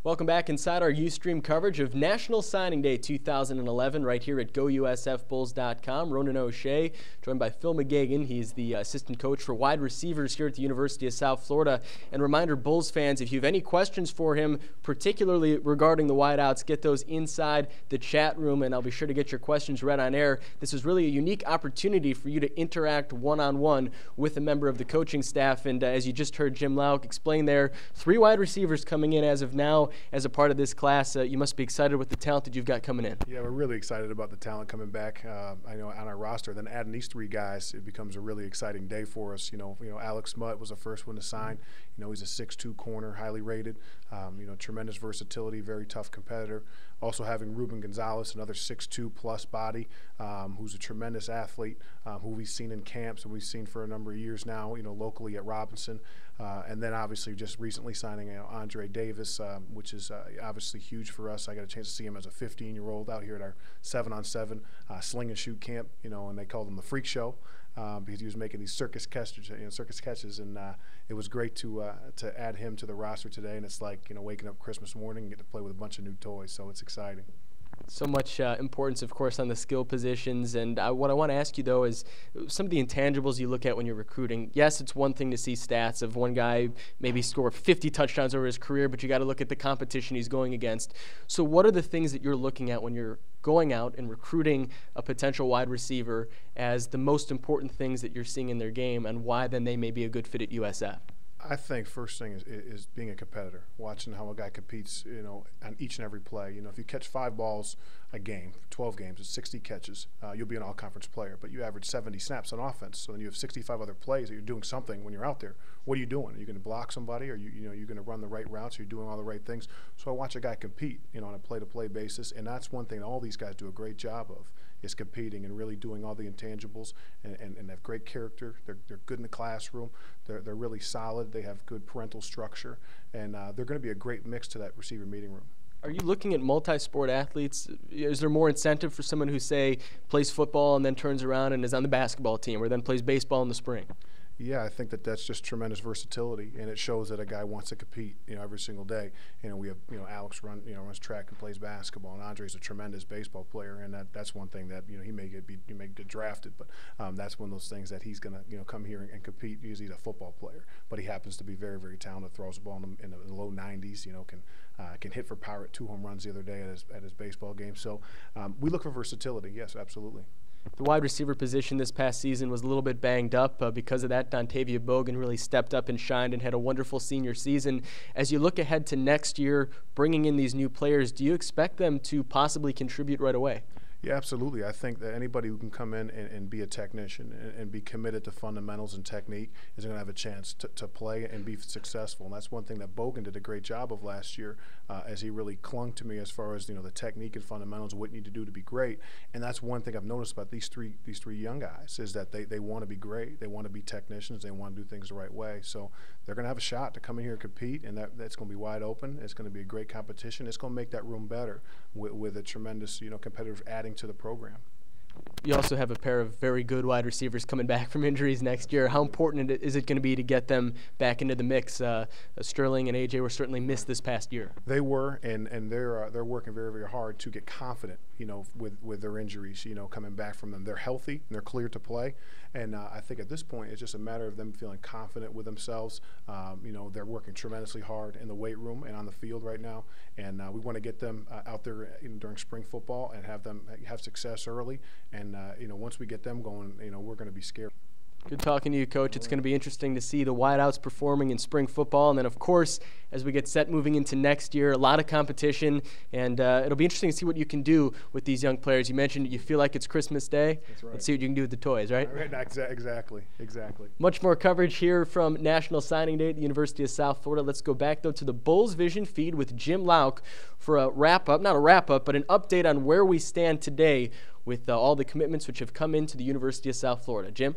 Welcome back inside our Ustream coverage of National Signing Day 2011 right here at GoUSFBulls.com. Ronan O'Shea, joined by Phil McGeoghan. He's the assistant coach for wide receivers here at the University of South Florida. And reminder, Bulls fans, if you have any questions for him, particularly regarding the wideouts, get those inside the chat room, and I'll be sure to get your questions read on air. This is really a unique opportunity for you to interact one-on-one with a member of the coaching staff. And as you just heard Jim Lauk explain there, 3 wide receivers coming in as of now as a part of this class. You must be excited with the talent that you've got coming in. Yeah, we're really excited about the talent coming back. I know on our roster, then adding these 3 guys, it becomes a really exciting day for us. You know, Alex Mutt was the first one to sign. You know, he's a 6'2" corner, highly rated. Tremendous versatility, very tough competitor. Also having Ruben Gonzalez, another 6'2" plus body, who's a tremendous athlete, who we've seen in camps and we've seen for a number of years now, locally at Robinson. And then obviously just recently signing Andre Davis, which is obviously huge for us. I got a chance to see him as a 15-year-old out here at our 7-on-7 sling and shoot camp, and they called him the Freak Show because he was making these circus catches, and it was great to add him to the roster today. And it's like waking up Christmas morning and get to play with a bunch of new toys, so it's exciting. So much importance, of course, on the skill positions. And what I want to ask you, though, is some of the intangibles you look at when you're recruiting. Yes, it's one thing to see stats of one guy maybe score 50 touchdowns over his career, but you got to look at the competition he's going against. So what are the things that you're looking at when you're going out and recruiting a potential wide receiver as the most important things that you're seeing in their game, and why then they may be a good fit at USF? I think first thing is being a competitor, watching how a guy competes, on each and every play. If you catch 5 balls a game, 12 games, it's 60 catches, you'll be an all-conference player. But you average 70 snaps on offense, so then you have 65 other plays that you're doing something when you're out there. What are you doing? Are you going to block somebody? Or you're going to run the right routes? Are you doing all the right things? So I watch a guy compete, on a play-to-play basis, and that's one thing that all these guys do a great job of, is competing and really doing all the intangibles and have great character. They're good in the classroom. They're really solid. They have good parental structure, and they're going to be a great mix to that receiver meeting room. Are you looking at multi-sport athletes? Is there more incentive for someone who, say, plays football and then turns around and is on the basketball team, or then plays baseball in the spring? Yeah, I think that's just tremendous versatility, and it shows that a guy wants to compete, every single day. We have, Alex runs track and plays basketball, and Andre's a tremendous baseball player, and that's one thing that he may get drafted, but that's one of those things that he's gonna come here and compete because he's a football player, but he happens to be very, very talented, throws the ball in the low 90s, can hit for power at 2 home runs the other day at his baseball game. So we look for versatility. Yes, absolutely. The wide receiver position this past season was a little bit banged up. Because of that, Dontavia Bogan really stepped up and shined and had a wonderful senior season. As you look ahead to next year, bringing in these new players, do you expect them to possibly contribute right away? Yeah, absolutely. I think that anybody who can come in and be a technician and be committed to fundamentals and technique is going to have a chance to play and be successful. And that's one thing that Bogan did a great job of last year, as he really clung to me as far as the technique and fundamentals, what you need to do to be great. And that's one thing I've noticed about these three young guys is that they want to be great. They want to be technicians. They want to do things the right way. So they're going to have a shot to come in here and compete, and that's going to be wide open. It's going to be a great competition. It's going to make that room better with a tremendous competitors adding to the program. You also have a pair of very good wide receivers coming back from injuries next year. How important is it going to be to get them back into the mix? Sterling and AJ were certainly missed this past year. They were, and they're working very, very hard to get confident, with their injuries, coming back from them. They're healthy and they're clear to play, and I think at this point it's just a matter of them feeling confident with themselves. They're working tremendously hard in the weight room and on the field right now, and we want to get them out there during spring football and have them have success early. And once we get them going, we're going to be scared. Good talking to you, Coach. It's going to be interesting to see the wideouts performing in spring football. And then, of course, as we get set moving into next year, a lot of competition. And it'll be interesting to see what you can do with these young players. You mentioned you feel like it's Christmas Day. That's right. Let's see what you can do with the toys, right? Exactly. Much more coverage here from National Signing Day at the University of South Florida. Let's go back, though, to the Bulls Vision feed with Jim Lauk for a wrap-up, not a wrap-up, but an update on where we stand today with all the commitments which have come into the University of South Florida. Jim?